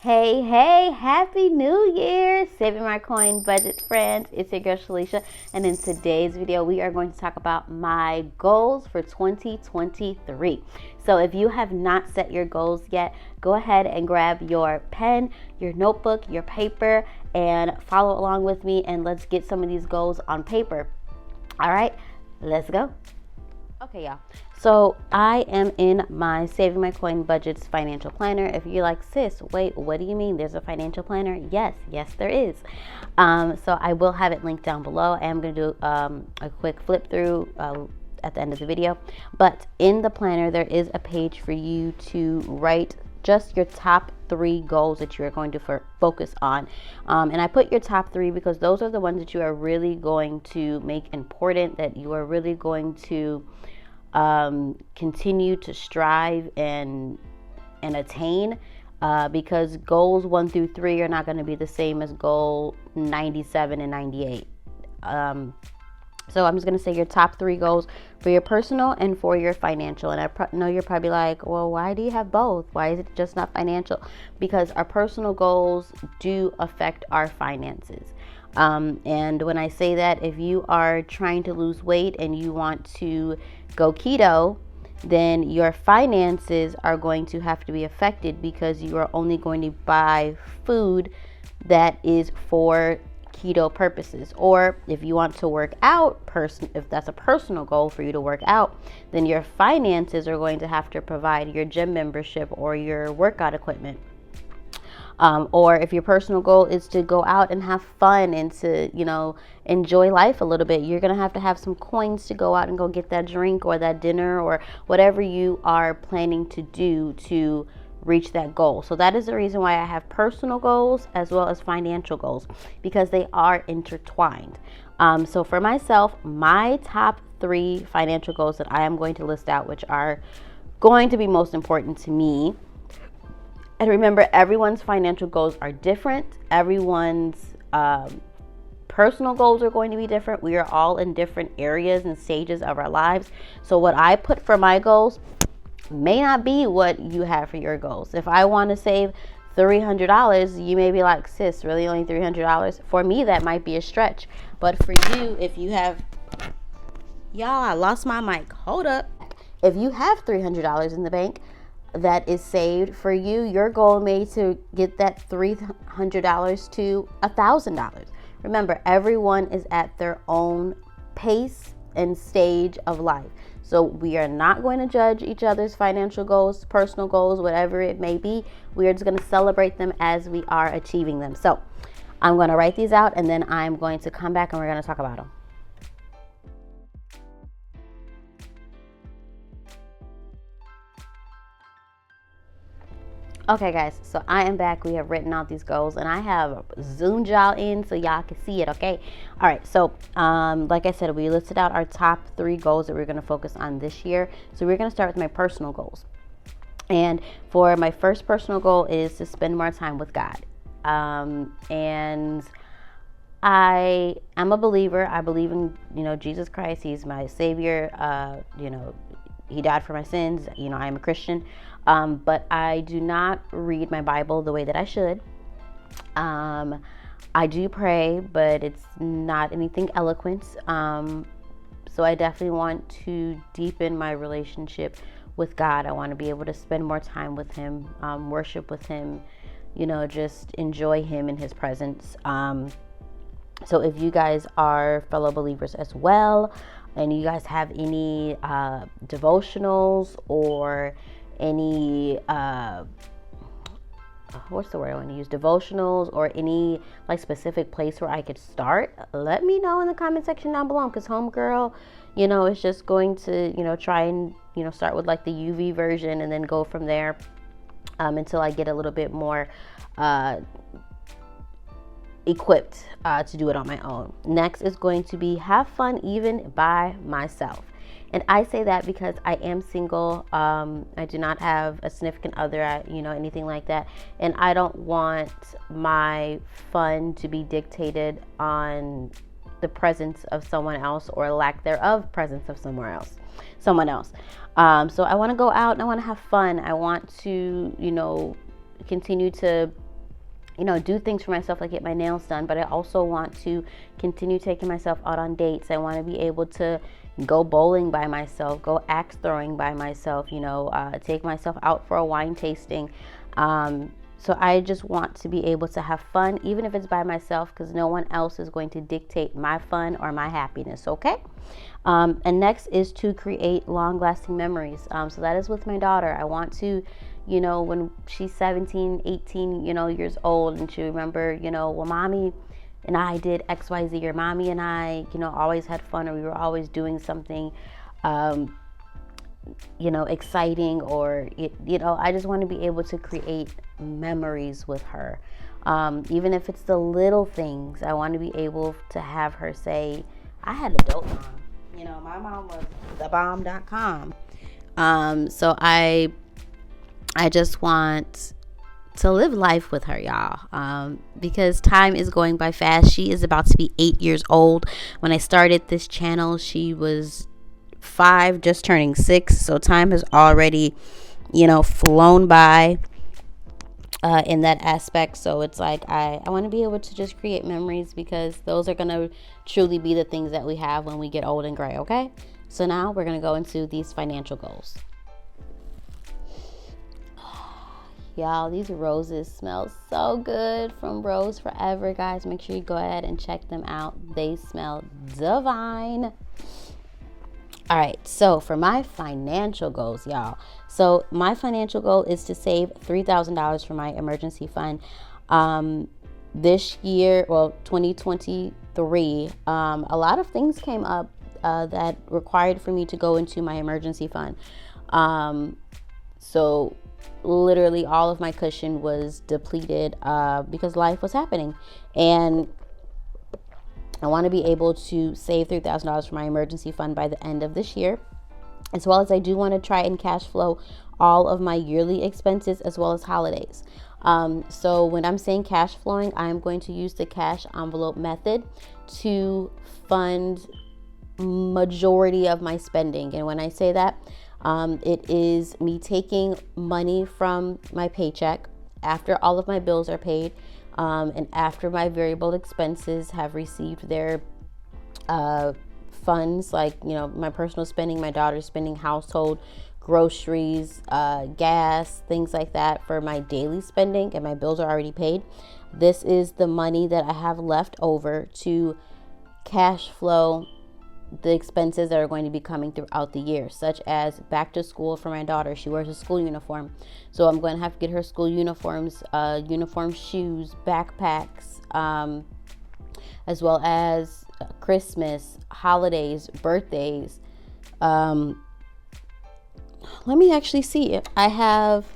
Hey, happy new year, saving my coin budget friends. It's your girl Shalisha, and in today's video we are going to talk about my goals for 2023. So if you have not set your goals yet, go ahead and grab your pen, your notebook, your paper, and follow along with me, and let's get some of these goals on paper. All right, let's go. Okay, y'all. So I am in my Saving My Coin Budgets financial planner. If you're like, sis, wait, what do you mean? There's a financial planner? Yes, there is. So I will have it linked down below. I am going to do a quick flip through at the end of the video. But in the planner, there is a page for you to write just your top 3 goals that you are going to focus on. And I put your top 3 because those are the ones that you are really going to make important, that you are really going to continue to strive and attain, because goals 1 through 3 are not going to be the same as goal 97 and 98. So I'm just going to say your top 3 goals for your personal and for your financial. And I know you're probably like, well, why do you have both? Why is it just not financial? Because our personal goals do affect our finances. And when I say that, if you are trying to lose weight and you want to go keto, then your finances are going to have to be affected because you are only going to buy food that is for keto purposes. Or if you want to work out, if that's a personal goal for you to work out, then your finances are going to have to provide your gym membership or your workout equipment. Or if your personal goal is to go out and have fun and to, enjoy life a little bit, you're going to have some coins to go out and go get that drink or that dinner or whatever you are planning to do to reach that goal. So that is the reason why I have personal goals as well as financial goals, because they are intertwined. So for myself, my top 3 financial goals that I am going to list out, which are going to be most important to me. And remember, everyone's financial goals are different. Everyone's personal goals are going to be different. We are all in different areas and stages of our lives. So what I put for my goals may not be what you have for your goals. If I want to save $300, you may be like, sis, really only $300? For me, that might be a stretch. But for you, if you have, y'all, I lost my mic. Hold up. If you have $300 in the bank that is saved for you, your goal may to get that $300 to $1,000. Remember, everyone is at their own pace and stage of life. So we are not going to judge each other's financial goals, personal goals, whatever it may be. We are just going to celebrate them as we are achieving them. So I'm going to write these out, and then I'm going to come back and we're going to talk about them. Okay, guys, so I am back. We have written out these goals, and I have zoomed y'all in so y'all can see it, okay? All right, so like I said, we listed out our top 3 goals that we're going to focus on this year. So we're going to start with my personal goals. And for my first personal goal is to spend more time with God. And I am a believer. I believe in, Jesus Christ. He's my Savior. He died for my sins. I am a Christian. But I do not read my Bible the way that I should. I do pray, but it's not anything eloquent. So I definitely want to deepen my relationship with God. I want to be able to spend more time with Him, worship with Him, just enjoy Him in His presence. So if you guys are fellow believers as well, and you guys have any devotionals or any what's the word I want to use, devotionals, or any specific place where I could start, let me know in the comment section down below, because homegirl is just going to try and start with the UV version and then go from there until I get a little bit more equipped to do it on my own. Next is going to be have fun even by myself. And I say that because I am single. I do not have a significant other, anything like that. And I don't want my fun to be dictated on the presence of someone else or lack thereof presence of someone else. So I want to go out and I want to have fun. I want to, continue to do things for myself, like get my nails done. But I also want to continue taking myself out on dates. I want to be able to go bowling by myself, go axe throwing by myself, take myself out for a wine tasting. So I just want to be able to have fun, even if it's by myself, because no one else is going to dictate my fun or my happiness, okay? And next is to create long-lasting memories. So that is with my daughter. I want to, when she's 17, 18, years old, and she remember, well, mommy and I did XYZ, or mommy and I, always had fun, or we were always doing something, exciting, or, I just want to be able to create memories with her. Even if it's the little things, I want to be able to have her say, I had a dope mom. My mom was thebomb.com. So I just want to live life with her, y'all, because time is going by fast. She is about to be 8 years old. When I started this channel, she was 5, just turning 6. So time has already, flown by in that aspect. So it's like I want to be able to just create memories, because those are going to truly be the things that we have when we get old and gray, okay? So now we're going to go into these financial goals. Y'all, these roses smell so good from Rose Forever, guys. Make sure you go ahead and check them out. They smell divine. All right, so for my financial goals, y'all. So my financial goal is to save $3,000 for my emergency fund. This year, 2023, a lot of things came up that required for me to go into my emergency fund. So literally all of my cushion was depleted because life was happening, and I want to be able to save $3,000 for my emergency fund by the end of this year, as well as I do want to try and cash flow all of my yearly expenses as well as holidays. So when I'm saying cash flowing, I'm going to use the cash envelope method to fund majority of my spending. And when I say that, it is me taking money from my paycheck after all of my bills are paid, and after my variable expenses have received their funds, like my personal spending, my daughter's spending, household, groceries, gas, things like that for my daily spending, and my bills are already paid. This is the money that I have left over to cash flow the expenses that are going to be coming throughout the year, such as back to school for my daughter. She wears a school uniform, so I'm going to have to get her school uniforms, uniform shoes, backpacks, as well as Christmas, holidays, birthdays. Let me actually see. I have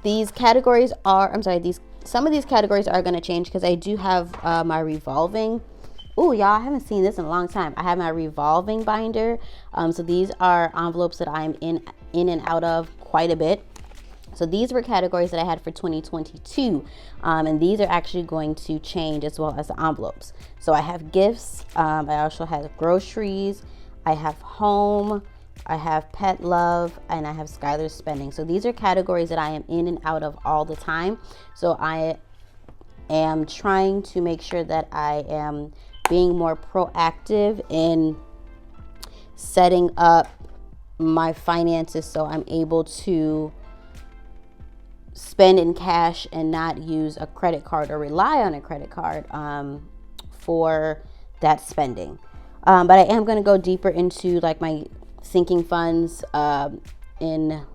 these categories are, some of these categories are going to change, because I do have my revolving. Oh, y'all, I haven't seen this in a long time. I have my revolving binder. So these are envelopes that I'm in and out of quite a bit. So these were categories that I had for 2022. And these are actually going to change, as well as the envelopes. So I have gifts. I also have groceries. I have home. I have pet love, and I have Skylar's spending. So these are categories that I am in and out of all the time. So I am trying to make sure that I am being more proactive in setting up my finances, so I'm able to spend in cash and not use a credit card or rely on a credit card for that spending. But I am going to go deeper into like my sinking funds in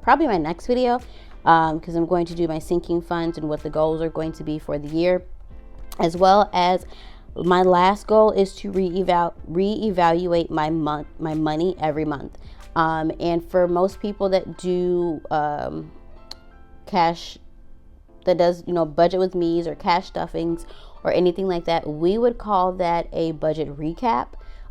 probably my next video, because I'm going to do my sinking funds and what the goals are going to be for the year, as well as my last goal is to reevaluate my money every month. And for most people that do cash, that does budget with me's or cash stuffings or anything like that, we would call that a budget recap,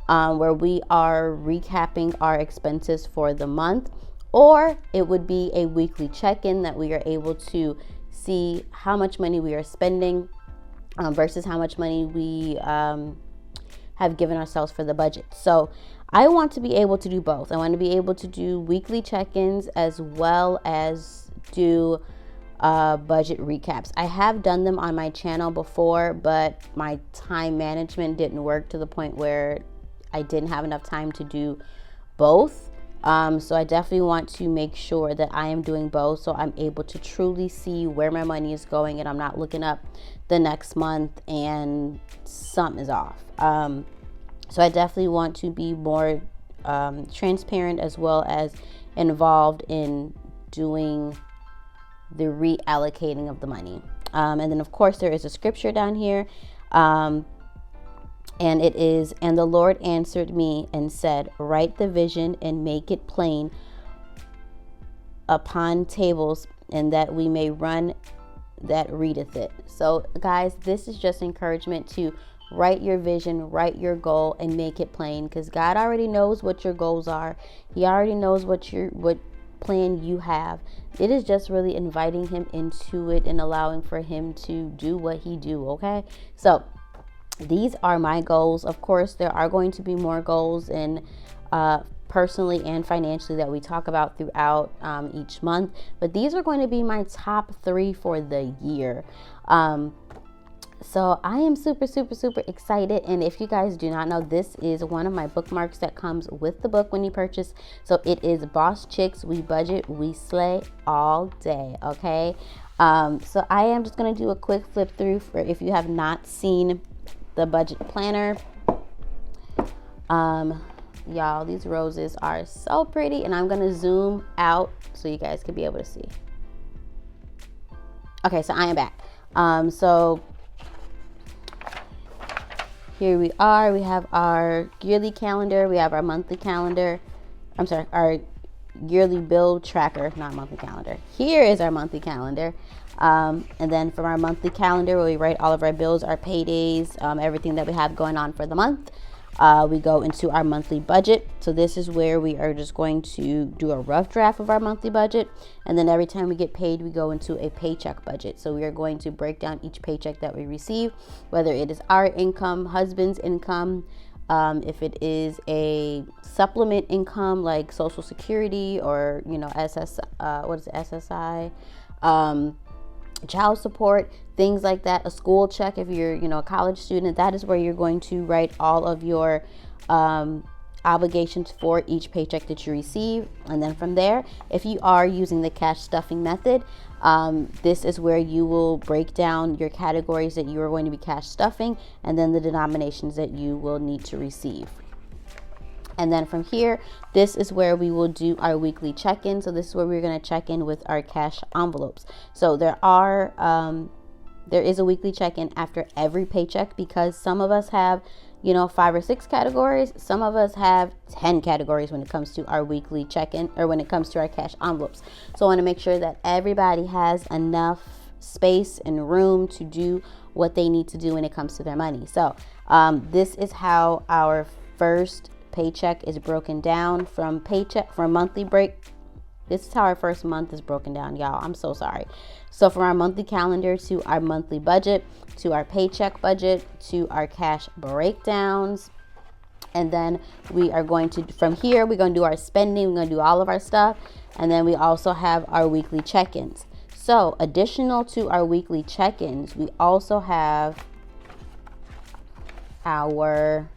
where we are recapping our expenses for the month, or it would be a weekly check-in that we are able to see how much money we are spending versus how much money we have given ourselves for the budget. So I want to be able to do both. I want to be able to do weekly check-ins, as well as do budget recaps. I have done them on my channel before, but my time management didn't work to the point where I didn't have enough time to do both. So I definitely want to make sure that I am doing both, so I'm able to truly see where my money is going and I'm not looking up the next month and something is off. So I definitely want to be more transparent as well as involved in doing the reallocating of the money. And then of course there is a scripture down here. And it is, and the Lord answered me and said, write the vision and make it plain upon tables, and that we may run that readeth it. So guys, this is just encouragement to write your vision, write your goal, and make it plain, because God already knows what your goals are. He already knows what plan you have. It is just really inviting him into it and allowing for him to do what he do. Okay, so these are my goals. Of course, there are going to be more goals in personally and financially that we talk about throughout each month, but these are going to be my top 3 for the year. So I am super excited. And if you guys do not know, this is one of my bookmarks that comes with the book when you purchase. So it is Boss Chicks, We Budget, We Slay All Day. Okay, so I am just going to do a quick flip through for if you have not seen the budget planner. Y'all, these roses are so pretty, and I'm gonna zoom out so you guys can be able to see. Okay, so I am back. So here we are. We have our yearly calendar, we have our monthly calendar. I'm sorry, our yearly bill tracker, not monthly calendar. Here is our monthly calendar. And then from our monthly calendar, where we write all of our bills, our paydays, everything that we have going on for the month, we go into our monthly budget. So this is where we are just going to do a rough draft of our monthly budget. And then every time we get paid, we go into a paycheck budget. So we are going to break down each paycheck that we receive, whether it is our income, husband's income, if it is a supplement income like Social Security or, SSI, child support, things like that, a school check if you're a college student. That is where you're going to write all of your obligations for each paycheck that you receive. And then from there, if you are using the cash stuffing method, this is where you will break down your categories that you are going to be cash stuffing, and then the denominations that you will need to receive. And then from here, this is where we will do our weekly check-in. So this is where we're going to check in with our cash envelopes. So there is a weekly check-in after every paycheck, because some of us have 5 or 6 categories. Some of us have 10 categories when it comes to our weekly check-in, or when it comes to our cash envelopes. So I want to make sure that everybody has enough space and room to do what they need to do when it comes to their money. So this is how our first paycheck is broken down from monthly break. This is how our first month is broken down, y'all. I'm so sorry. So from our monthly calendar to our monthly budget to our paycheck budget to our cash breakdowns. And then we are going to, from here, we're going to do our spending. We're going to do all of our stuff. And then we also have our weekly check-ins. So additional to our weekly check-ins, we also have our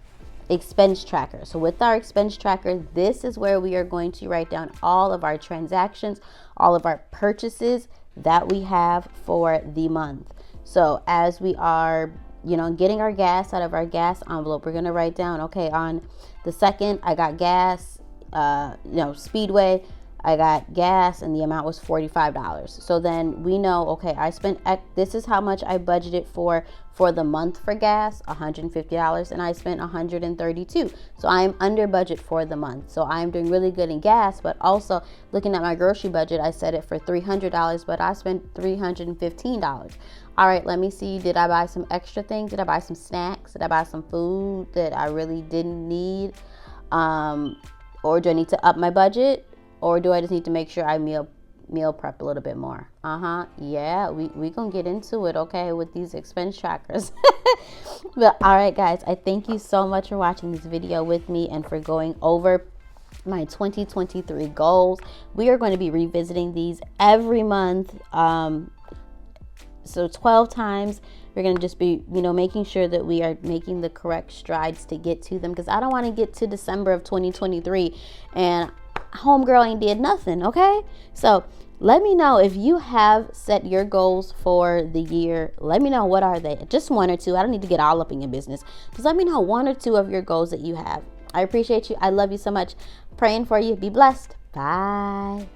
expense tracker. So with our expense tracker, this is where we are going to write down all of our transactions, all of our purchases that we have for the month. So as we are, getting our gas out of our gas envelope, we're going to write down, okay, on the 2nd, I got gas, Speedway, I got gas, and the amount was $45. So then we know, okay, this is how much I budgeted for the month for gas, $150, and I spent $132. So I am under budget for the month. So I'm doing really good in gas, but also looking at my grocery budget, I set it for $300, but I spent $315. All right, let me see. Did I buy some extra things? Did I buy some snacks? Did I buy some food that I really didn't need? Or do I need to up my budget? Or do I just need to make sure I meal prep a little bit more? Yeah, we gonna get into it, okay, with these expense trackers. But all right, guys, I thank you so much for watching this video with me and for going over my 2023 goals. We are going to be revisiting these every month. So 12 times. We're going to just be, making sure that we are making the correct strides to get to them, because I don't want to get to December of 2023 and homegirl ain't did nothing. Okay. So let me know if you have set your goals for the year. Let me know, what are they? Just one or two. I don't need to get all up in your business. Just let me know one or two of your goals that you have. I appreciate you. I love you so much. Praying for you. Be blessed. Bye.